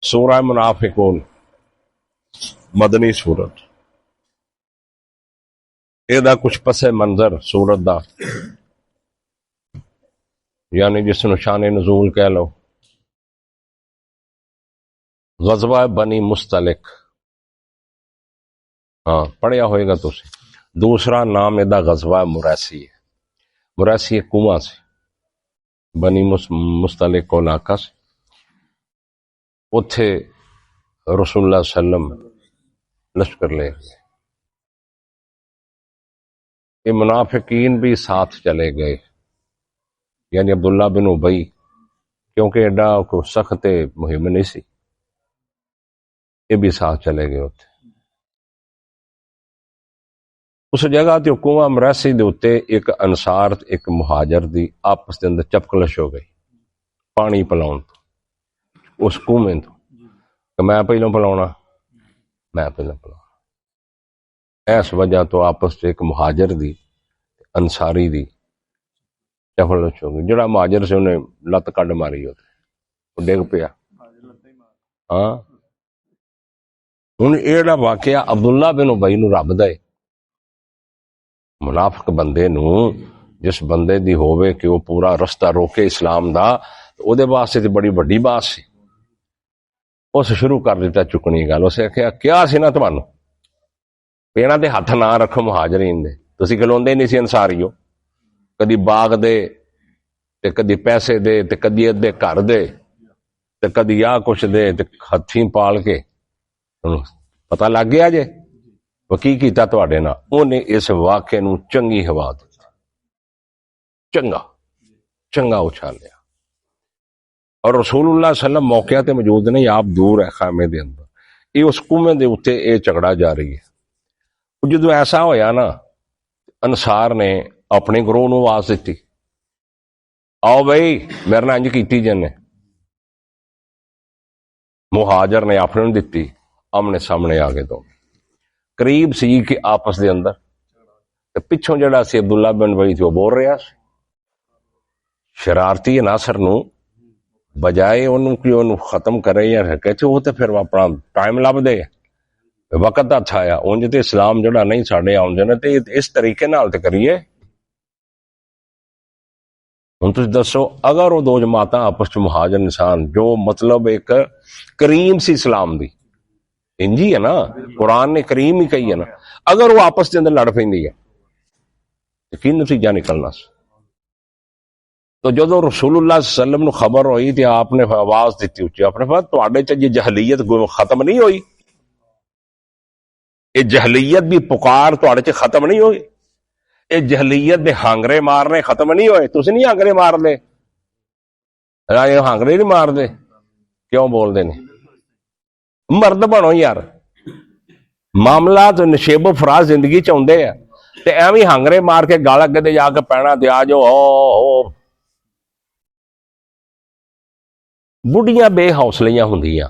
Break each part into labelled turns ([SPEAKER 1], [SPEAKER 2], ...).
[SPEAKER 1] سورہ منافقون مدنی سورت، یہ کچھ پس منظر سورت دا یعنی جس نو شان نزول کہہ لو، غزوہ بنی مستلق، ہاں پڑھیا ہوئے گا تو دوسرا نام ادا غزوہ مریسی ہے۔ مریسی ایک کنواں سے بنی مستلق کو علاقہ سے، اتھے رسول اللہ صلی اللہ علیہ وسلم لشکر لے گئے، یہ منافقین بھی ساتھ چلے گئے، یعنی عبداللہ بن ابی، کیونکہ ایڈا کو سخت مہم نہیں سی، یہ بھی ساتھ چلے گئے اتھے۔ اس جگہ تے کنواں مریسی دے اتے ایک انصار ایک مہاجر دی آپس دے اندر چپکلش ہو گئی پانی پلاؤن تو، اس کنویں تو کہ میں پہلوں پلاؤنا، میں پہلوں پلاؤنا، اس وجہ تو آپس ایک مہاجر دی انصاری دی چپکلش ہو گئی۔ جڑا مہاجر سے انہیں لت کڈ ماری ہوتے وہ ڈگ پیا۔ ہاں ہن یہ واقعہ عبداللہ بن ابی نو رب دے منافق بندے نو، جس بندے دی ہووے کہ وہ پورا رستہ روکے اسلام دا، او دے واسطے تے بڑی بڑی بات سی۔ اس شروع کر دیتا چکنی گل، اسے آخیا کیا سی نا تمہانوں پیڑاں تے ہاتھ نہ رکھو مہاجرین دے، تسی کھلوندے نہیں سی انصاریو، کدی باغ دے تے کدی پیسے دے تے کدی ادھے گھر دے تے کدی آ کچھ دے تے ہتھیں پال کے پتہ لگ گیا جے وہ کی کیتا تواڈے نال۔ اونے اس واقعے نو چنگی ہوا دتی، چنگا چنگا اچھالیا، اور رسول اللہ صلی اللہ علیہ وسلم موقع تے موجود نہیں، آپ دور ہے خیمے دے اندر، یہ اس کنویں دے اوتے یہ جھگڑا جاری ہے۔ جدو ایسا ہویا نا، انصار نے اپنے گروہ نو آواز دیتی، آؤ بھائی میرے نال انج کیتی جنے، مہاجر نے اپنے نو دتی، آمنے سامنے آ گئے دو قریب سی کہ آپس دے اندر، پچھوں جڑا سی عبداللہ بن ابی تھی وہ بول رہا سی، شرارتی ناصر نو بجائے انہوں کہ انہوں ختم کرے یا رکھے تھے، وہ تے پھر اپنا ٹائم لب دے وقت ہاتھ آیا، انج تے اسلام جڑا نہیں ساڈے آؤندے نے تے اس طریقے نال تے کریے۔ ہن تسی دسو اگر وہ دو جماعتاں آپس چ مہاجر انسان جو مطلب ایک کریم سی اسلام دی انجی ہے نا، قرآن نے کریم ہی کہی ہے نا، اگر وہ آپس کے اندر لڑ پیندی ہے کی نتیجہ نکلنا سی۔ تو جدو رسول اللہ صلی اللہ علیہ وسلم نو خبر ہوئی تو آپ نے آواز دیتی اچھی، آپ نے فرمایا تواڈے چ یہ جہلیت ختم نہیں ہوئی، یہ جہلیت بھی پکار تواڈے چ ختم نہیں ہوئی، یہ جہلیت دے ہانگرے مارنے ختم نہیں ہوئے، تسی نہیں ہانگرے مار دے، یہ ہانگرے نہیں مار دے، کیوں بول دے نہیں؟ مرد بنو یار، معاملات نشیب و فراز زندگی چاہتے ہیں تے ایویں ہانگرے مار کے گال اگے دے جا کے پینا تے آ جو بڑھیاں بے حوصلیاں ہوندیاں،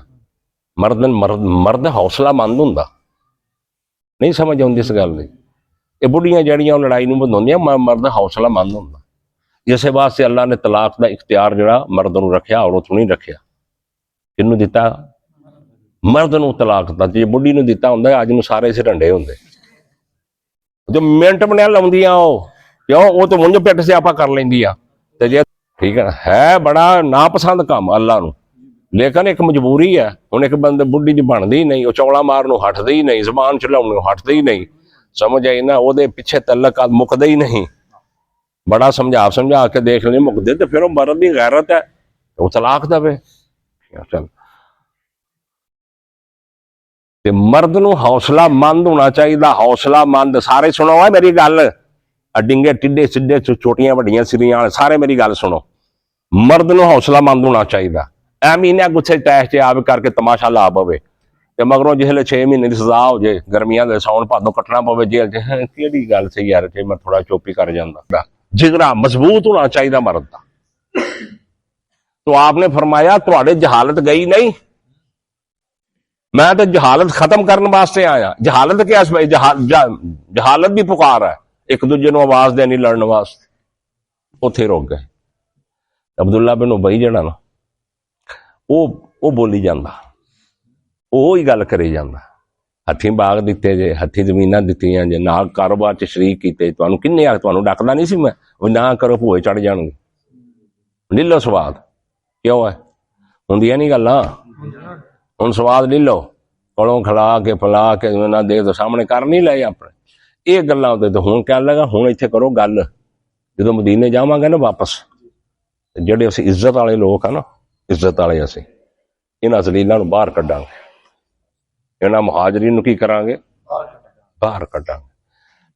[SPEAKER 1] مرد حوصلہ مند ہوندا، نہیں سمجھ آؤندی اس گل دی، یہ بڑھیاں جڑیاں لڑائی نو بندوندیاں، مرد حوصلہ مند ہوندا، جس واسطے اللہ نے طلاق دا اختیار جڑا مرد نو رکھیا، عورت نہیں رکھیا، کنوں دتا؟ مرد نو طلاق دا، جی بڑھی نو دیتا ہوندا اج نو سارے سے ڈنڈے ہوندے، جو منٹ بنیا لاؤندیاں کیوں وہ تو منج پیٹ سے آپا کر لیندیاں تے جے ٹھیک ہے بڑا ناپسند کام اللہ نو، لیکن ایک مجبوری ہے، ہن ایک بندے بڑھی جی بندی نہیں، وہ چوڑا مارنو ہٹدی ہی نہیں، زبان چلاؤنو ہٹدی ہی نہیں، سمجھ آئی نا، وہ دے پیچھے تعلقات مکدے ہی نہیں، بڑا سمجھا کے دیکھ لیں مکدے، تو پھر وہ مرد دی غیرت ہے وہ طلاق دے، چل مرد نو حوصلہ مند ہونا چاہیے، حوصلہ مند، سارے سنو میری گل، ڈنگے ٹڈے سڈے چھوٹیاں وڈیاں سریاں سارے میری گل سنو، مرد نو حوصلہ مند ہونا چاہیے، مہینے گچھے ٹیسٹ آپ کر کے تماشا لا پوے تے مگروں جسے 6 مہینے کی سزا ہو جائے، گرمیاں دے ساؤن بھادو کٹنا پوے جیل چ، کیڑی گل سی یار، میں تھوڑا چوپی کر جانا، جگرا مضبوط ہونا چاہیے مرد دا۔ تو آپ نے فرمایا تواڈے جہالت گئی نہیں، میں تو جہالت ختم کرنے واسطے آیا، جہالت کیا جہالت بھی پکار ہے، ایک دوجے نو آواز دینی لڑن واسطے، اتھے روک گئے۔ عبداللہ بن ابی جڑا نا وہ بولی جاندہ، ਉਹ ਹੀ ਗੱਲ ਕਰੀ ਜਾਂਦਾ। ਹੱਥੀਂ ਬਾਗ ਦਿੱਤੇ ਜੇ, ਹੱਥੀਂ ਜ਼ਮੀਨਾਂ ਦਿੱਤੀਆਂ ਜੇ, ਨਾਲ ਕਾਰੋਬਾਰ 'ਚ ਸ਼ਰੀਕ ਕੀਤੇ, ਤੁਹਾਨੂੰ ਕਿੰਨੇ ਆ, ਤੁਹਾਨੂੰ ਡੱਕਦਾ ਨਹੀਂ ਸੀ ਮੈਂ ਵੀ ਨਾ ਕਰੋ, ਭੂਏ ਚੜ ਜਾਣਗੇ। ਲੈ ਲਓ ਸਵਾਦ, ਕਿਉਂ ਹੈ, ਹੁੰਦੀਆਂ ਨਹੀਂ ਗੱਲਾਂ। ਹੁਣ ਸਵਾਦ ਲੈ ਲਓ, ਕੋਲੋਂ ਖਿਲਾ ਕੇ ਪਿਲਾ ਕੇ ਨਾ ਦੇਖ ਦੇ ਸਾਹਮਣੇ ਕਰ ਨਹੀਂ ਲਏ ਆਪਣੇ ਇਹ ਗੱਲਾਂ ਉਹਦੇ। ਤੇ ਹੁਣ ਕਹਿਣ ਲੱਗਾ ਹੁਣ ਇੱਥੇ ਕਰੋ ਗੱਲ, ਜਦੋਂ ਮਦੀਨੇ ਜਾਵਾਂਗੇ ਨਾ ਵਾਪਸ, ਜਿਹੜੇ ਅਸੀਂ ਇੱਜ਼ਤ ਵਾਲੇ ਲੋਕ ਆ ਨਾ, ਇੱਜ਼ਤ ਵਾਲੇ ਅਸੀਂ ਇਹਨਾਂ ਜ਼ਲੀਲਾਂ ਨੂੰ ਬਾਹਰ ਕੱਢਾਂਗੇ, ਇਹਨਾਂ ਮੁਹਾਜਰੀਨ ਨੂੰ ਕੀ ਕਰਾਂਗੇ, ਬਾਹਰ ਕੱਢਾਂਗੇ।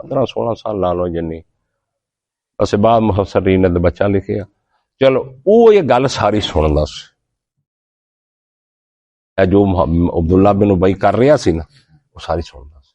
[SPEAKER 1] 15-16 ਸਾਲ ਲਾ ਲਓ ਜਿੰਨੀ। ਅਸੀਂ ਬਾਅਦ ਮੁਫੱਸਰੀਨ ਨੇ ਬੱਚਾ ਲਿਖਿਆ। ਚਲੋ ਉਹ ਇਹ ਗੱਲ ਸਾਰੀ ਸੁਣਦਾ ਸੀ, ਇਹ ਜੋ ਅਬਦੁੱਲਾ ਬਿਨ ਉਬਈ ਕਰ ਰਿਹਾ ਸੀ ਨਾ, ਉਹ ਸਾਰੀ ਸੁਣਦਾ ਸੀ।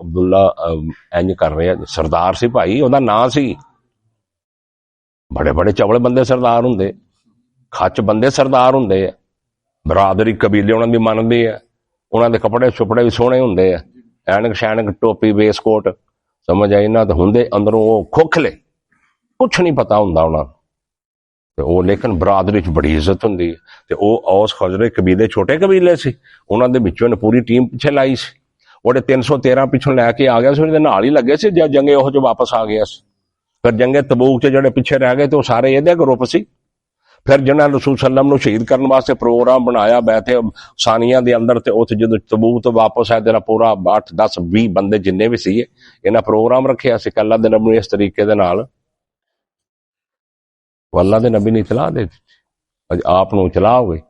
[SPEAKER 1] ਅਬਦੁੱਲਾ ਇੰਜ ਕਰ ਰਿਹਾ। ਸਰਦਾਰ ਸੀ ਭਾਈ, ਉਹਦਾ ਨਾਂ ਸੀ। ਬੜੇ ਬੜੇ ਚਵਲ ਬੰਦੇ ਸਰਦਾਰ ਹੁੰਦੇ, ਖੱਚ ਬੰਦੇ ਸਰਦਾਰ ਹੁੰਦੇ ਆ, ਬਰਾਦਰੀ ਕਬੀਲੇ ਉਹਨਾਂ ਦੀ ਮੰਨਦੇ ਆ, ਉਹਨਾਂ ਦੇ ਕੱਪੜੇ ਛੁਪੜੇ ਵੀ ਸੋਹਣੇ ਹੁੰਦੇ ਆ, ਐਨਕ ਸ਼ੈਨਕ ਟੋਪੀ ਵੇਸਕੋਟ, ਸਮਝ ਆਈ ਨਾ। ਤਾਂ ਹੁੰਦੇ ਅੰਦਰੋਂ ਉਹ ਖੋਖਲੇ, ਕੁਛ ਨਹੀਂ ਪਤਾ ਹੁੰਦਾ ਉਹਨਾਂ ਨੂੰ, ਤੇ ਉਹ ਲੇਕਿਨ ਬਰਾਦਰੀ 'ਚ ਬੜੀ ਇੱਜ਼ਤ ਹੁੰਦੀ ਹੈ। ਤੇ ਉਹ ਔਸ ਖਜ਼ਰਜ ਕਬੀਲੇ ਛੋਟੇ ਕਬੀਲੇ ਸੀ, ਉਹਨਾਂ ਦੇ ਵਿੱਚੋਂ ਨੇ ਪੂਰੀ ਟੀਮ ਪਿੱਛੇ ਲਾਈ ਸੀ। ਉਹਦੇ 313 ਪਿੱਛੋਂ ਲੈ ਕੇ ਆ ਗਿਆ ਸੀ, ਉਹਦੇ ਨਾਲ ਹੀ ਲੱਗੇ ਸੀ ਜਦ ਜੰਗੇ ਉਹ 'ਚ ਵਾਪਸ ਆ ਗਿਆ ਸੀ। ਫਿਰ ਜੰਗੇ ਤਬੂਕ 'ਚ ਜਿਹੜੇ ਪਿੱਛੇ ਰਹਿ ਗਏ ਤੇ ਉਹ ਸਾਰੇ ਇਹਦੇ ਗਰੁੱਪ ਸੀ। ਫਿਰ ਜਿਹਨਾਂ ਰਸੂਲ ਸੱਲਮ ਨੂੰ ਸ਼ਹੀਦ ਕਰਨ ਵਾਸਤੇ ਪ੍ਰੋਗਰਾਮ ਬਣਾਇਆ ਬੈਠੇ ਸਾਨੀਆਂ ਦੇ ਅੰਦਰ, ਤੇ ਉੱਥੇ ਜਦੋਂ ਤਬੂਕ ਤੋਂ ਵਾਪਸ ਆਇਆ ਤੇਰਾ ਪੂਰਾ 8, 10, 20 ਬੰਦੇ ਜਿੰਨੇ ਵੀ ਸੀ, ਇਹਨਾਂ ਪ੍ਰੋਗਰਾਮ ਰੱਖਿਆ ਸੀ ਕਿ ਅੱਲਾ ਦੇ ਨਬੀ ਨੂੰ ਇਸ ਤਰੀਕੇ ਦੇ ਨਾਲ, ਅੱਲਾ ਦੇ ਨਬੀ ਨੇ ਇਤਲਾਹ ਦੇ ਦਿੱਤੀ, ਆਪ ਨੂੰ ਇਤਲਾਹ ਹੋਈ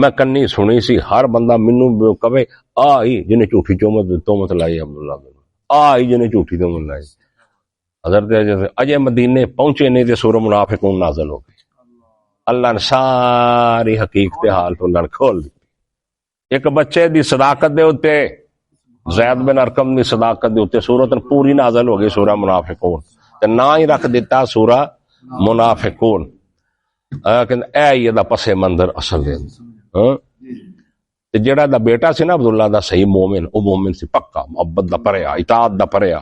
[SPEAKER 1] میں کنی سنی سی ہر بندہ مینوں کہے آئی جنہیں جھوٹی تومت لائی عبداللہ بن آئی جنہیں جھوٹی تومت لائی. حضرت اجے مدینے پہنچے نہیں تے سورہ منافقون نازل ہو گئی. اللہ نے ساری حقیقت حال تو اللہ نے کھول دی. ایک بچے دی صداقت دے اتے زید بن ارقم دی صداقت دے اتے سورت پوری نازل ہو گئی سورہ منافقون تے نہ ہی رکھ دیتا سورہ منافقون. اے یہ دا پس منظر اصل دے تے جڑا دا بیٹا سی نا عبداللہ دا صحیح مومن او مومن سی پکا محبت دا پریا اطاعت دا پریا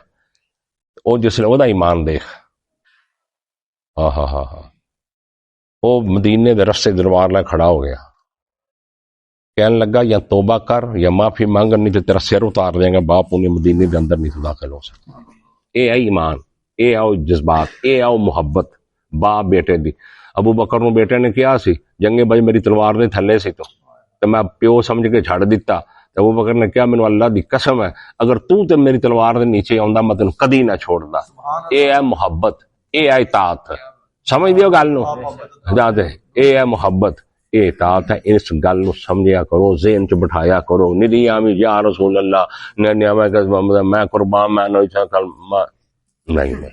[SPEAKER 1] او جس نے او دا ایمان دیکھ ہاں او مدینے دے رستے دربار لے کھڑا ہو گیا کہنے لگا یا توبہ کر یا معافی مانگ نہیں تو تیرا سر اتار دیں گا باپ انہیں مدینے دے اندر نہیں داخل ہو سکتا. اے ہے ایمان اے آؤ جذبات اے آؤ محبت باپ بیٹے دی. ابو بکر نو بیٹے نے کیا سی جنگے بھائی میری تلوار دے تھلے سی تو میں پیو سمجھ کے چھڑ دیتا. ابو بکر نے کیا مینوں اللہ دی قسم ہے اگر تو تے میری تلوار دے نیچے آندا میں تینوں کدی نہ چھوڑدا. اے ہے محبت اے ہے اطاعت. سمجھ دیو گل نو جا دے اے ہے محبت اے اطاعت ہے. اس گل نو سمجھیا کرو ذہن چ بٹھایا کرو. ندی آمی یا رسول اللہ میں قربان میں نہیں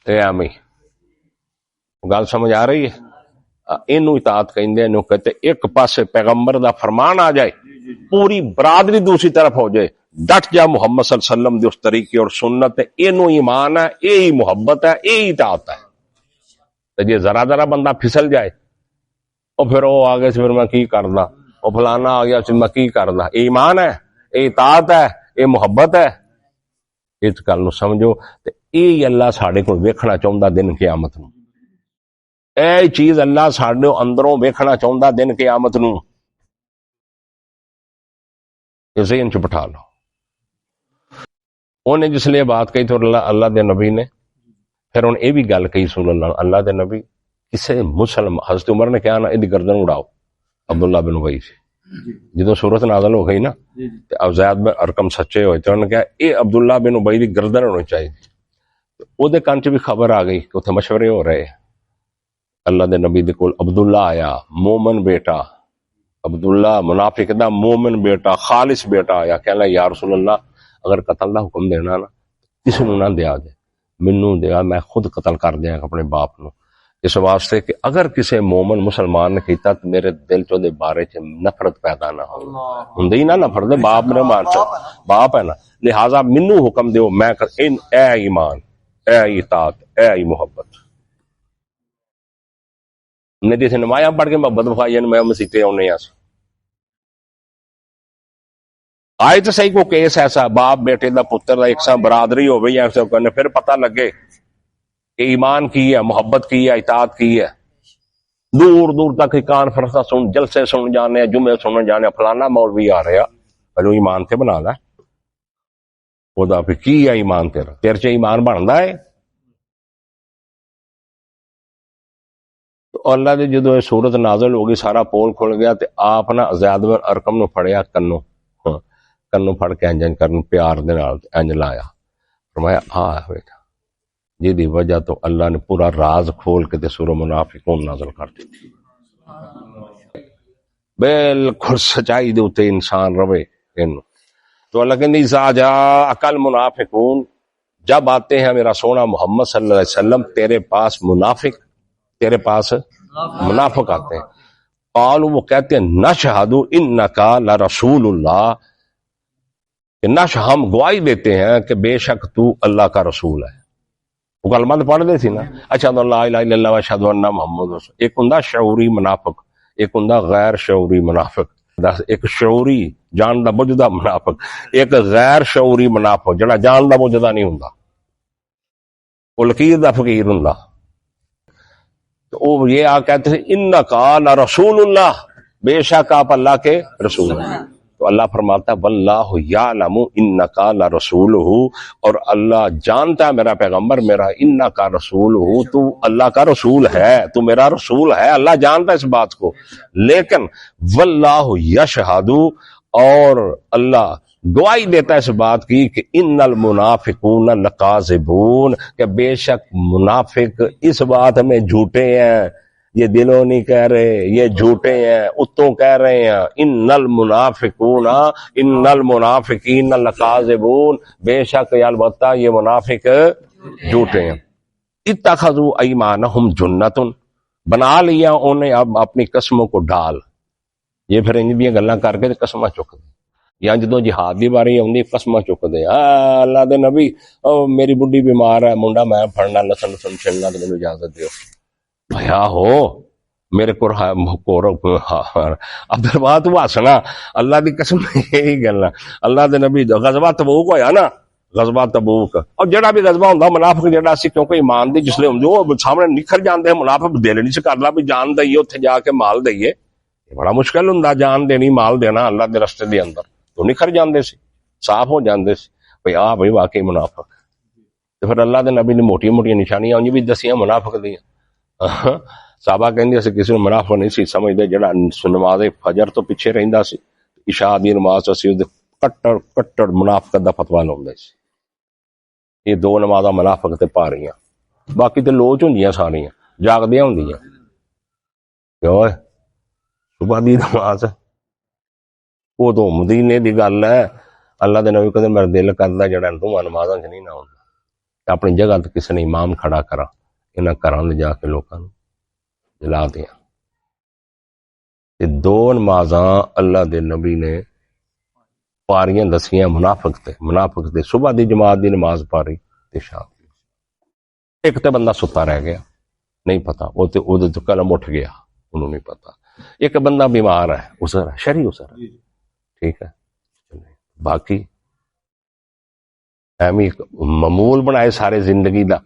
[SPEAKER 1] اے آمی گل سمجھ آ رہی ہے. اینو اطاعت کہندے ہیں. کہتے ایک پاسے پیغمبر دا فرمان آ جائے پوری برادری دوسری طرف ہو جائے ڈٹ جا محمد صلی اللہ علیہ وسلم دے اس طریقے اور سنت ہے. اینو ایمان ہے اے ہی محبت ہے اے ہی اطاعت ہے. جی ذرا ذرا بندہ پھسل جائے اور پھر وہ آگے سے پھر میں کی کرنا وہ فلانا آ گیا میں کی کرنا. اے ایمان ہے اے اطاعت ہے اے محبت ہے. اس گل نو سمجھو تے اے اللہ ساڈے کول ویکھنا چاہندا دن قیامت نو. اے چیز اللہ ساڈے اندروں ویکھنا چاہندا دن قیامت نو. ذہن چ بٹھا لو. انہیں جس لیے بات کہی تو اللہ دے نبی نے پھر انہیں یہ بھی گل کہی سن اللہ دے نبی کسے مسلم حضرت عمر نے کہا نا یہ گردن اڑاؤ عبداللہ بن ابی سے جدو صورت نازل ہو گئی نا اب زید بن ارقم سچے ہوئے تو انہوں نے کہا یہ عبداللہ بن ابی دی گردن ہونی چاہیے. او دے کان چ بھی خبر آ گئی کہ اتنے مشورے ہو رہے. اللہ دے نبی دے کول عبداللہ آیا مومن بیٹا عبداللہ منافق دا مومن بیٹا خالص بیٹا آیا کہنا یا رسول اللہ اگر قتل دا حکم دینا نا کسی نو نہ دیا جائے مینوں دیا میں خود قتل کر دیا اپنے باپ نو. اس واسطے کہ اگر کسی مومن مسلمان نے کیتا تو میرے دل چ دے بارے چ نفرت پیدا نہ ہوندی نا نفرت باپ میرے مار باپ ہے نا لہذا مینوں حکم دیو میں اے ایمان اے اطاعت اے محبت. ندی سے نمایاں پڑھ کے محبت بخائی میں مسیطے آنے آئے تو صحیح کو کیس ایسا باپ بیٹے دا پتر دا ایک سا برادری ہو گئی ایسے کرنے پھر پتہ لگے کہ ایمان کی ہے محبت کی ہے اطاعت کی ہے. دور دور تک کانفرنس سن جلسے سن جانے جمعے سن جانے فلانا مولوی آ رہا پہلو ایمان تے بنا لا وہ پھر کی ہے ایمان تیرا تیرے چ ایمان بنتا ہے. تو اللہ دے جدو یہ صورت نازل ہو گئی سارا پول کھل گیا تے آپ نا زید بن ارقم نو پھڑیا کنو پھڑ کے انجن کرن پیار دے نال انج لایا فرمایا بیٹا جی دی وجہ تو اللہ نے پورا راز کھول کے تے سورہ منافقون نازل کر دی. بالکل سچائی دے اوتے انسان رہے اینو تو اللہ کہندی اذا جاء اکل منافقون جب آتے ہیں میرا سونا محمد صلی اللہ علیہ وسلم تیرے پاس منافق تیرے پاس منافق آتے ہیں قالوا وہ کہتے ہیں نشہد انکا لرسول اللہ کہ ہم گواہی دیتے ہیں کہ بے شک تو اللہ کا رسول ہے. وہ کلمہ پڑھ دے تھی نا اشہد ان لا الہ الا اللہ واشہد ان محمد رسول. ایک ہوندا شعوری منافق ایک ہوندا غیر شعوری منافق. ایک شعوری جان دا بجدا منافق ایک غیر شعوری منافق جڑا جان دا بجدا نہیں ہوندا وہ لکیر دا فقیر ہوندا. تو یہ آ کہتے ہیں انکا لرسول اللہ بے شک آپ اللہ کے رسول ہیں. تو اللہ فرماتا ہے واللہ یعلم انکا لرسولہ اور اللہ جانتا ہے میرا پیغمبر میرا انکا رسولہ تو اللہ کا رسول ہے تو میرا رسول ہے. اللہ جانتا ہے اس بات کو لیکن واللہ یشہد اور اللہ گواہی دیتا ہے اس بات کی کہ ان المنافقون لکاذبون کہ بے شک منافق اس بات میں جھوٹے ہیں یہ دلوں نہیں کہہ رہے، یہ جھوٹے ہیں، اتوں کہہ رہے ہیں ان المنافقون ان المنافقین لکاذبون، بے شک البتہ یہ منافق جھوٹے ہیں۔ اتخذوا ایمانہم جنۃ، بنا لیا انہیں اب اپنی قسموں کو ڈال، یہ پھر انج دیاں گلاں کر کے قسماں چک دے، یا جدوں جہاد دی باری آؤندی قسماں چک دے، اللہ دے نبی میری بڈھی بیمار ہے، منڈا میں پھڑنا لسن لسن چھلنا تو مینوں اجازت دیو، بھیا ہو میرے کو عبد البا تو ہسنا، اللہ دی قسم یہی گلا، اللہ دے نبی غزوہ تبوک ہویا نا، غزوہ تبوک، اور جڑا بھی غزوہ ہوندا منافق جڑا سی کیونکہ ایمان دی جسلے ہوندے وہ سامنے نکھر جاندے ہیں، منافق دل نہیں سے کردا بھی جان دئیے اوتھے جا کے مال دئیے، بڑا مشکل ہوندا جان دینی مال دینا اللہ دے رستے دے اندر، تو نکھر جاندے سی، صاف ہو جاندے سی بھئی آ بھئی واقعی منافق۔ تو پھر اللہ دے نبی نے موٹی موٹی نشانیاں انج بھی دسیاں منافق دیاں، صحابہ کہندے سی کسی نوں منافق نہیں سی سمجھدے جڑا نماز فجر تو پیچھے رہندا سی، عشاء دی نماز اسی کٹڑ کٹڑ منافقت دا فتویٰ لاؤندے سی، یہ دو نمازاں منافق تے پاریاں، باقی تے لوچ ہوندیاں ساریاں جاگدیاں ہوندیاں، کیوں صبح دی نماز وہ تو مدینے دی گل ہے، اللہ دے نبی کہندے میرا دل کردا جڑا دوواں نمازاں چ نہیں نہ ہوندا، اپنی جگہ تے کسی نے امام کھڑا کرا، انہاں گھراں لے جا کے لوکاں نوں جلا دیاں، یہ دو نمازاں اللہ دے نبی نے پاریاں دسیاں منافق تے صبح دی جماعت دی نماز پاری تے شام دی، ایک تے بندہ ستا رہ گیا نہیں پتا، وہ تے اودے تو قلم اٹھ گیا انہوں نہیں پتا، ایک بندہ بیمار ہے اسر ہے شرعی اسر ہے، ٹھیک ہے، باقی ایویں معمول بنائے سارے زندگی دا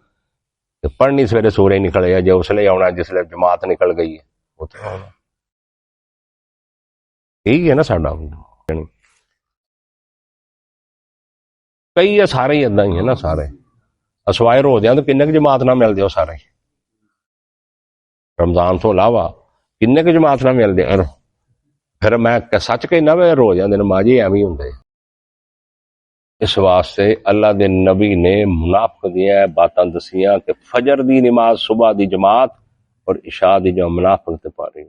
[SPEAKER 1] کہ پڑھنی سویرے سورے نکل گیا جو اس لیے آنا جس لیے جماعت نکل گئی ہے وہ تو آنا، یہی ہے نا ساڈا، کئی ہے سارے ہی اداں ہی ہے نا، سارے اسوائے روزیاں تو کنے جماعت نہ مل دیو، سارے رمضان تو علاوہ کنے جماعت نہ مل دے، پھر میں سچ کہنا وے روزیاں دے نمازی ایویں ہوندے، اس واسطے اللہ دے نبی نے منافق دیاں باتاں دسیاں کہ فجر دی نماز صبح دی جماعت اور عشاء دی جو منافق تے پاری،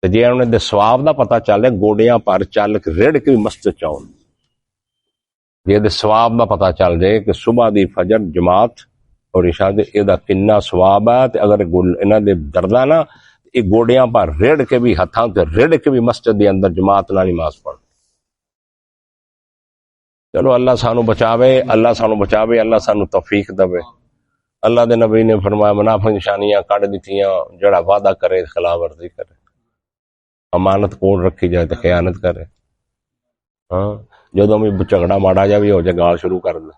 [SPEAKER 1] تے جے انہاں دے ثواب دا پتہ چلے گوڑیاں پر چل کے رڑ کے مسجد چاؤن، جے دے ثواب دا پتہ چل جائے کہ صبح دی فجر جماعت اور عشاء دے اے دا کنا ثواب ہے، تے اگر انہاں دے دردا نا یہ گوڑیاں پر رڑ کے بھی ہتھاں تے رڑ کے بھی مسجد دے اندر جماعت نال نماز پڑھ، چلو اللہ سانو بچاوے، اللہ سانو بچاوے، اللہ سانو توفیق دے۔ اللہ دے نبی نے فرمایا منافق نشانیاں کڈ دتیاں، جڑا وعدہ کرے خلاف ورزی کرے، امانت کول رکھی جائے تو خیانت کرے، ہاں جدوں بھی جھگڑا ماڑا جا بھی ہو جائے گال شروع کر دے،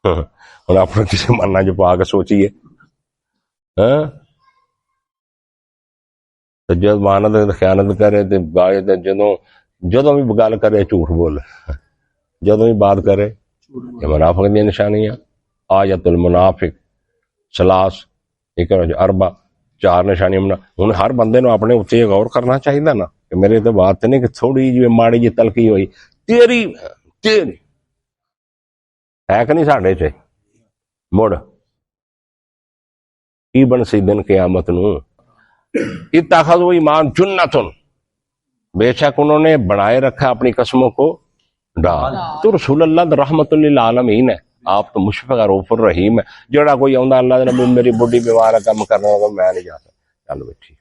[SPEAKER 1] ہن اپنے کسی منہ چ پا کے سوچیے، ہاں جد امانت خیانت کرے تے جدوں بھی گل کرے جھوٹ بولے، جدوں بھی بات کرے، یہ منافق دی نشانیاں، آیت المنافق سلاس ایک اربع، چار نشانیاں، ہن ہر بندے نو اپنے اتنے غور کرنا چاہیے نا کہ میرے تو بات نہیں کہ تھوڑی جی ماڑی جی تلخی ہوئی تیری ہے کہ نہیں ساڈے چ مڑ کی بنسی دن قیامت نو، اتخذوا ایمان جنتن، بے شک انہوں نے بنائے رکھا اپنی قسموں کو ڈال، تو رسول اللہ رحمت للعالمین ہے، آپ تو مشفق رؤوف الرحیم ہے، جڑا کوئی آندا اللہ دے نبی میری بڈھی بیمار ہے کم کرنا ہوگا میں نہیں جا سکتا، چل بھائی ٹھیک،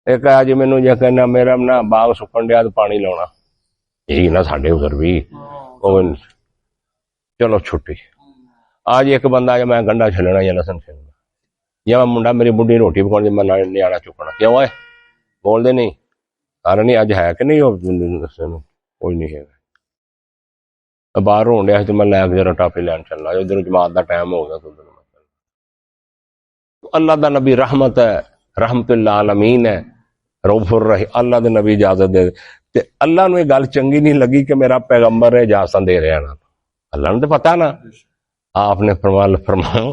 [SPEAKER 1] ایک ہے جی مینوں جے کہنا میرا نا باغ سکن ڈیا تو پانی لاؤنا، یہی نا ساڈے ادھر بھی، چلو چھٹی، آج ایک بندہ یا میں گنڈا چھلنا یا لسن چھلنا، یا منڈا میری بڈھی روٹی پکاؤنی میں نیانا چکنا، کیوں ہے بول دے نہیں سارا نہیں اج ہے کہ نہیں، کوئی نہیں ہے باہر ہون ڈیا تو میں لے کے ذرا ٹافی لین چلنا، ادھر جماعت دا ٹائم ہو گیا تو ادھر اللہ دا نبی رحمت ہے، رحمت اللہ عالمین ہے، رؤوف الرحیم، اللہ دے نبی اجازت دے تے اللہ نو یہ گل چنگی نہیں لگی کہ میرا پیغمبر ہے اجازت دے رہا نا، اللہ نے تو پتا نا، آپ نے فرمایا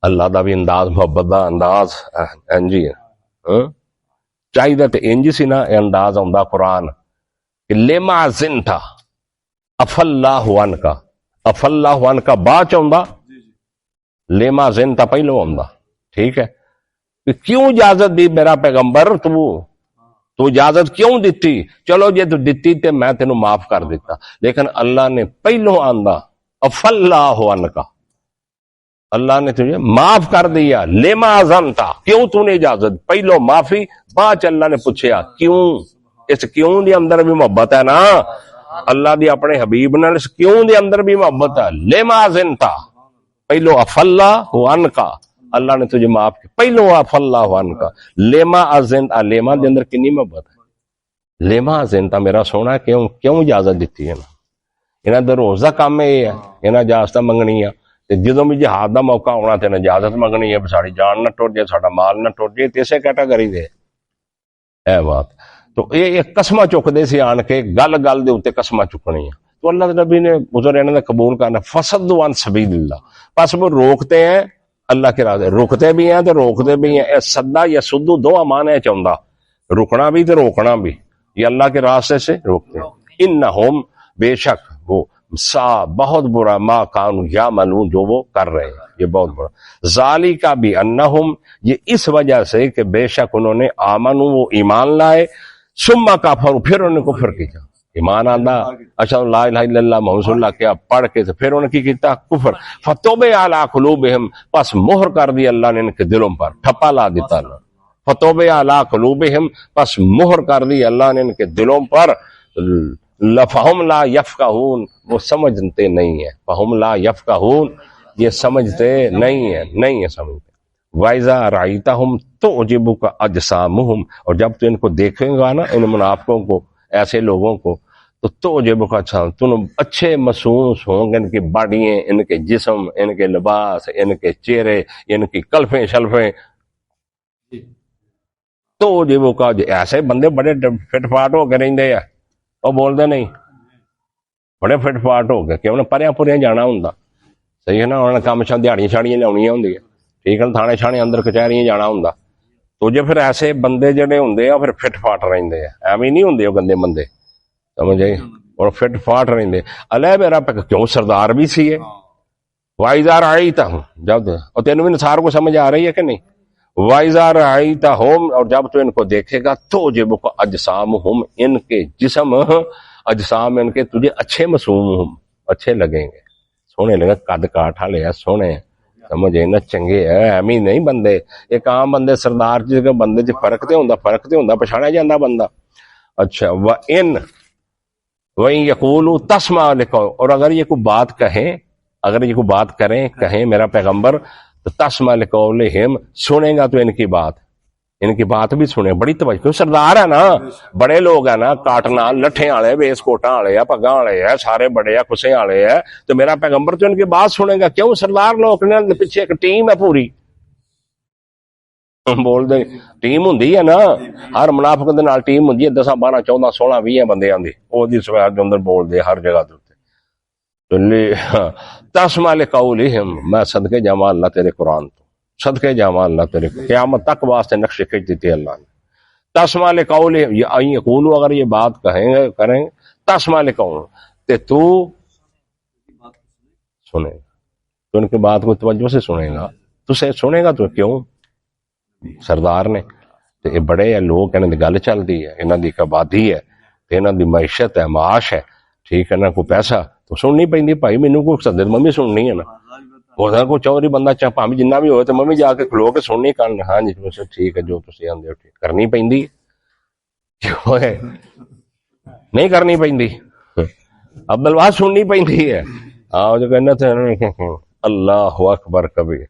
[SPEAKER 1] اللہ دا بھی انداز محبت دا انداز انجی ہے، چاہیے تے انج سی نا یہ انداز آندا قرآن کہ لما زنتا اف اللہ عنکا، اف اللہ عنکا بعد چ آندا، لما زنتا پہلو آندا، ٹھیک ہے, کہ کیوں اجازت دی میرا پیغمبر, تو اجازت کیوں دیتی؟ چلو جی تو دیتی تے میں تینوں معاف کر دیتا, لیکن اللہ نے پہلو آندا عفا اللہ عنک, اللہ نے تجھے معاف کر دیا. لما اذنتا, کیوں تو نے اجازت, پہلو معافی, بعد اللہ نے پوچھیا کیوں. اس کیوں دے اندر بھی محبت ہے نا, اللہ دی اپنے حبیب نال اس کیوں دے اندر بھی محبت ہے. لما اذنتا, پہلو عفا اللہ عنک, اللہ نے تجھے معاف کیا, پہلو عفا اللہ عنک. لما اذنتا, لما دے اندر کنی محبت ہے. لما اذنتا, میرا سونا کیوں اجازت دیتی ہے نا. انہاں دا روز دا کام یہ ہے, انہاں اجازت منگنی ہے, جدوں بھی جہاد دا موقع ہونا تے اجازت منگنی ہے, ساری جان نہ ٹوٹ جائے, ساڈا مال نہ ٹوٹ جائے, اسے کیٹاگری دے اے بات. تو یہ قسمہ چکتے سی آن کے, گل گل دے اوتے قسمہ چکنی ہے. تو اللہ کے نبی نے حضور انہاں دا قبول کرنا, فصدوا عن سبیل اللہ, پس وہ روکتے ہیں اللہ کے راستے, روکتے بھی ہیں تو روکتے بھی ہیں. اے صدا یا سدو دو معنی چاہندا, رکنا بھی تے روکنا بھی, یہ اللہ کے راستے سے روکتے ہیں. انہم, بے شک وہ, سا بہت برا, ما کانوا یعملون, جو وہ کر رہے ہیں, یہ بہت برا. ذالک بھی انہم, یہ اس وجہ سے کہ بے شک انہوں نے آمنوا, وہ ایمان لائے, ثم کفروا, پھر انہوں نے کفر کیا. ایمان آندا, اشہد ان لا الہ الا اللہ محمد رسول اللہ کیا پڑھ کے, پھر انہوں نے کی کیتا, کفر. فتوب علی قلوبہم, پس مہر کر دی اللہ نے ان کے دلوں پر, ٹھپا لا دیتا اللہ. فتوب علی قلوبہم, پس مہر کر دی اللہ نے ان کے دلوں پر. لفہم لا یفقہون, وہ سمجھتے نہیں ہیں. فہم لا یفقہون, یہ سمجھتے نہیں ہیں, نہیں ہے سمجھتے. وَإِذَا رَأَيْتَهُمْ تُعْجِبُكَ أَجْسَامُهُمْ, اور جب تو ان کو دیکھیں گا نا, ان منافقوں کو, ایسے لوگوں کو, تو تُعْجِبُكَ أَجْسَامُهُمْ, تم اچھے محسوس ہوں گے ان کی باڈیاں, ان کے جسم, ان کے لباس, ان کے چہرے, ان کی کلفیں شلفیں. تُعْجِبُكَ, ایسے بندے بڑے فٹ فاٹ ہو کے رہندے ہیں, وہ بولتے نہیں, بڑے فٹ فاٹ ہو گئے کہ انہیں پریاں پوریاں جانا ہوں, صحیح ہے نا, انہوں نے کام دیہڑیاں شاڑیاں لیاؤنیاں ہوں, ٹھیک ہے, تھانے چھانے اندر کچہریاں جانا ہوں. تو جو پھر ایسے بندے جڑے ہوں پھر فٹ فاٹ رہندے ہیں, ایویں نہیں ہوں وہ گندے بندے, سمجھ آئی, اور فٹ فاٹ رہندے. اللہ میرا کیوں سردار بھی سی ہے. وائزار آئی تا ہوں, جب, اور تینوں بھی نثار کو سمجھ آ رہی ہے کہ نہیں. وائزار آئی تا ہوم, اور جب تو ان کو دیکھے گا, تو جب اجسامہم, ان کے جسم, اجسام ان کے تجھے اچھے معصوم, اچھے لگیں گے, سونے لگے, قد کاٹھ والے ہیں, سونے, سمجھے نا, چنگے ہے, ایویں نہیں بندے. ایک عام بندے سردار جی کے بندے چ فرق تے ہوندا, پچھاڑیا جاندا بندہ. اچھا, وَإِن يَقُولُوا تَسْمَعْ لِقَوْلِهِمْ, اور اگر یہ کوئی بات کہیں, اگر یہ کوئی بات کہیں میرا پیغمبر, تو تَسْمَعْ لِقَوْلِهِمْ, سنے گا تو ان کی بات, ان کی بات بھی سنے, بڑی توجہ, کیوں سردار ہے نا, بڑے لوگ ہیں نا, کاٹنا لٹھے والے, بیس کوٹاں والے ہیں, پگاں والے ہیں, سارے بڑے ہیں, کسے والے ہیں, تو میرا پیغمبر تو ان کی بات سنے گا. کیوں سردار لوگ نے پیچھے ایک ٹیم ہے پوری, بول دے ٹیم ہوندی ہے نا, ہر منافق دے نال ٹیم ہوندی ہے, 10 12 14 16 20 بندے آندے, او دی سوار دے اندر بول دے ہر جگہ تے. تو تسمع لقولہم, میں صدقے جاواں اللہ تیرے قرآن تو, صدقے جاواں اللہ تیرے, قیامت تک واسطے نقشے کھینچ دیتے اللہ نے. تسمع لقولہم, یہ یقولوا, اگر یہ بات کریں, تسمع لقولہم, تے تو سنے گا, تو ان کی بات کو توجہ سے سنے گا, تو سے سنے گا. تو کیوں سردار نے, تے یہ بڑے ہیں لوگ, انہاں دی گل چلدی ہے, انہاں دی آبادی ہے, تے انہاں دی معیشت ہے, معاش ہے, ٹھیک ہے نا, کوئی پیسہ تو سننی پیندی. بھائی مینوں کو سدے ممی سننی ہے نا, وہ کوئی چوری بندہ چاہے پاویں جنہ بھی ہوئے, تو ممی جا کے کھلو کے سننی, کن ہاں جی ٹھیک ہے, جو تسی آندے ہو ٹھیک کرنی پیندی, کیوں ہے نہیں کرنی پیندی, عبدالواہ سننی پیندی ہے. ہاں جو کہنا تھا اللہ اکبر کبیر,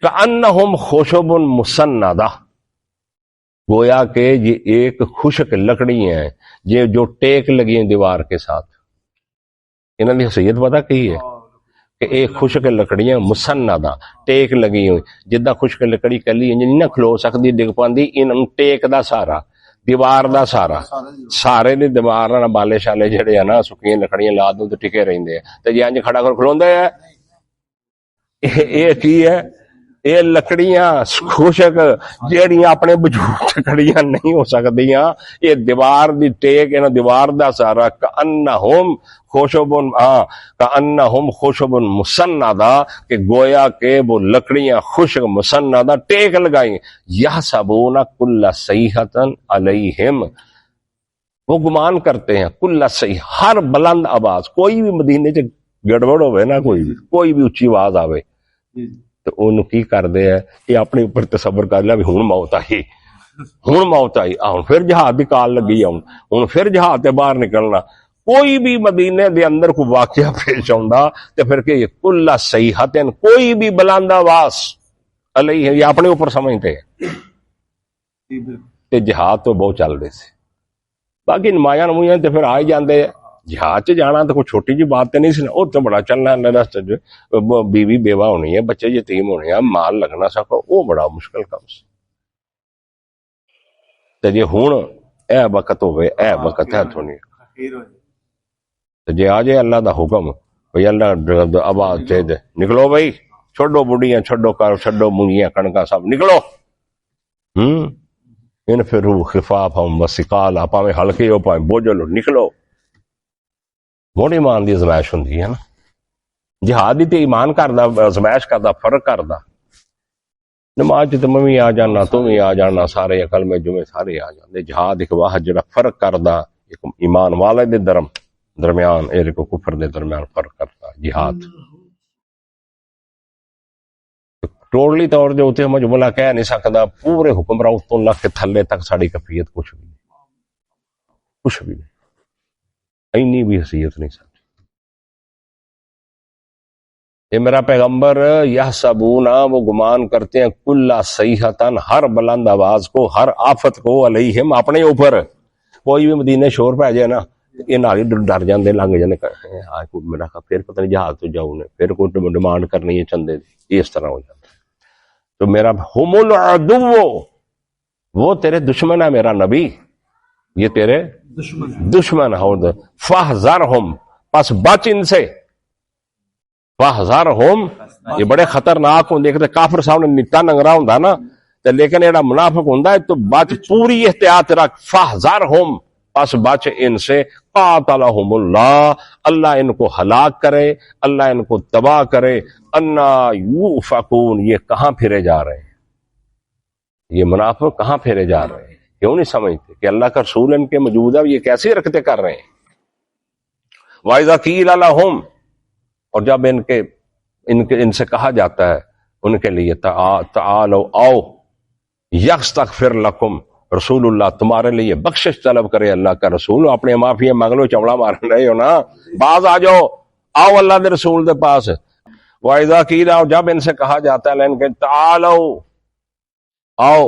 [SPEAKER 1] کأنہم خشب مسندہ, گویا کہ یہ ایک خشک لکڑی ہیں, یہ جو ٹیک لگی ہیں دیوار کے ساتھ. انہوں نے حیثیت پتہ کی ہے کہ ایک خشک لکڑیاں مسندہ, ٹیک لگی ہوئی, جدہ خشک لکڑی کلی نہیں نہ کھلو سکتی, ڈگ پاندی, انہوں ٹیک دا سارا, دیوار دا سارا, سارے دی دیوار نہ بالے شالے جڑے ہیں نا, سکیاں لکڑیاں لا دو تو ٹکے رہندے ہیں, تے جے انج کھڑا کر کھلوندے ہے. یہ کی ہے, یہ لکڑیاں خشک جیڑیاں اپنے وجود کھڑیاں نہیں ہو سکدیاں، یہ دیوار دی ٹیک انہاں دیوار دا سارا کأنہم خشبن کأنہم خشبن مسندہ، کہ گویا کہ وہ لکڑیاں خشک مسندہ ٹیک لگائیں، یحسبون کل صیحۃ علیہم، وہ گمان کرتے ہیں کل صیح ہر بلند آواز، کوئی بھی مدینے چ گڑبڑ ہوئے نا، کوئی بھی اچھی آواز آوے تو انہوں کی کر دے ہے یہ اپنے اوپر تصور کر لیا بھی ہوں موت آئی ہوں پھر جہاد دی کال لگی ہوں پھر جہاد تے باہر نکلنا، کوئی بھی مدینے دے اندر کوئی واقعہ پیش آؤندا تے پھر کہ کل صیحۃ کوئی بھی بلند آواز علیہ یہ اپنے اوپر سمجھتے ہیں تے جہاد تو بہت چل رہے سے، باقی نمایاں نمایاں تے پھر آئے جاندے جہاد چ جانا تو کوئی چھوٹی جی بات تو نہیں سی نا، وہ تو بڑا چلنا راستے بیوی بیوہ ہونی ہے، بچے یتیم ہونے ہیں، مال لگنا سکو، وہ بڑا مشکل کام سی تے جے ہن اے وقت ہوئے اے وقت ہے تھونی تے جے آ جائے اللہ دا حکم بھئی اللہ آواز دے دے نکلو بھائی، چھوڑو بڑھیاں چھوڑو کر چھوڑو مونگیاں کنکا سب نکلو، انفروا خفافا وثقالا، پاویں ہلکے ہو پاویں بوجھل ہو نکلو، موڑ ایمان دی ازمائش ہوندی ہے نا، جہاد دی تے ایمان کردا ازمائش کردا فرق کردا، نماز تے میں بھی آ جانا تو بھی آ جانا، سارے عقل میں جمعے سارے آ جاندے، جہاد ایک واحد جڑا فرق کردا ایک ایمان والے دے درمیان ایک کفر دے درمیان فرق کردا جہاد، ٹوٹلی طور دے اتنے مجملہ کہہ نہیں سکدا، پورے حکمراں تو اللہ کے تھلے تک ساری کفیت کچھ بھی نہیں اینی بھی حیثیت نہیں سکتی۔ یہ میرا پیغمبر یحسبون وہ گمان کرتے ہیں کل صیحۃ ہر بلند آواز کو، ہر آفت کو، علیہم اپنے اوپر، کوئی بھی مدینے شور پہ جائے نا یہ نال ہی ڈر جاندے لنگ جانے آج کوئی میرا پھر پتہ نہیں جہاز تو جاؤ نے پھر کوئی ڈیمانڈ کرنی ہے چندے دی، اس طرح ہو جاتا تو میرا ہم العدو وہ تیرے دشمن ہے میرا نبی، یہ تیرے دشمن ہے، فاحذرہم پس بچ ان سے، فاحذرہم یہ بڑے خطرناک ہوں، دیکھتے کافر سامنے نتا ننگرا ہوں نا تے لیکن ایڑا منافق ہوں تو بچ پوری احتیاط رکھ، فاحذرہم پس بچ ان سے، قاتلہم اللہ اللہ ان کو ہلاک کرے، اللہ ان کو تباہ کرے، انا یوفکون یہ کہاں پھرے جا رہے ہیں، یہ منافق کہاں پھیرے جا رہے ہیں، کیوں نہیں سمجھتے کہ اللہ کا رسول ان کے موجود ہے، یہ کیسے رکھتے کر رہے ہیں، وَإِذَا قِيلَ لَهُمْ اور جب ان سے کہا جاتا ہے ان کے لیے تعالوا آؤ یستغفر لکم رسول اللہ تمہارے لیے بخشش طلب کرے اللہ کا رسول، اپنے معافی مانگ لو چمڑا مار رہے ہو نا، باز آ جاؤ آؤ اللہ دے رسول دے پاس، وَإِذَا قِيلَ اور جب ان سے کہا جاتا ہے لین کہ تعالوا آؤ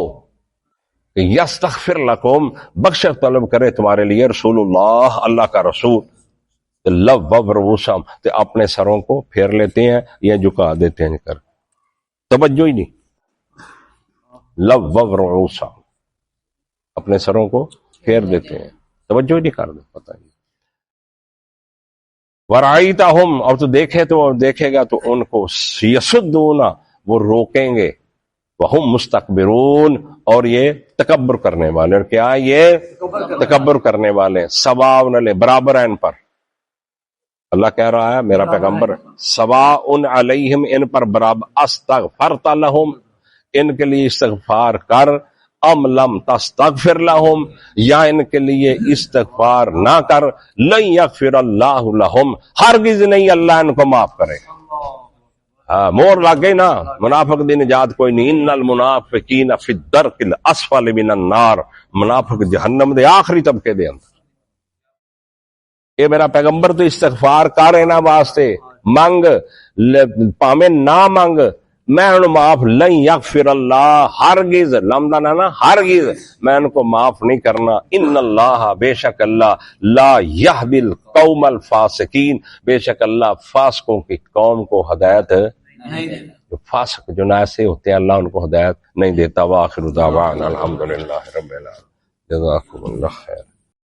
[SPEAKER 1] یستغفر لکم بخشش طلب کرے تمہارے لیے رسول اللہ اللہ کا رسول، لوّوا رؤوسہم تے اپنے سروں کو پھیر لیتے ہیں یا جھکا دیتے ہیں، کر توجہ ہی نہیں، لوّوا رؤوسہم اپنے سروں کو پھیر دیتے ہیں، توجہ ہی نہیں کرتے، پتہ نہیں، ورأیتہم اور تو دیکھے گا تو ان کو یصدون وہ روکیں گے، وہم مستکبرون اور یہ تکبر کرنے والے، اور کیا یہ تکبر کرنے والے، سواء علیہم برابر ہے ان پر، اللہ کہہ رہا ہے میرا پیغمبر سواء علیہم ان پر برابر، استغفرت لہم ان کے لیے استغفار کر، ام لم تستغفر لہم یا ان کے لیے استغفار نہ کر، لن یغفر اللہ لہم ہرگز نہیں اللہ ان کو معاف کرے گا، مور لگ گئی نا، منافق دی نجات کوئی نہیں، ان المنافقین فی الدرک الاسفل من النار، منافق جہنم دے آخری طبقے دے اندر، اے میرا پیغمبر تو استغفار کر اینا واسطے منگ پامیں نہ منگ میں ان معاف، لن یغفر اللہ ہرگز لمدانا نا ہرگز میں ان کو معاف نہیں کرنا، ان اللہ بے شک اللہ لا یہدی القوم الفاسقین بے شک اللہ فاسقوں کی قوم کو ہدایت جو فاسق جو ایسے ہوتے ہیں اللہ ان کو ہدایت نہیں دیتا، وآخر دعوانا الحمدللہ رب العالمین، جزاکم اللہ خیر۔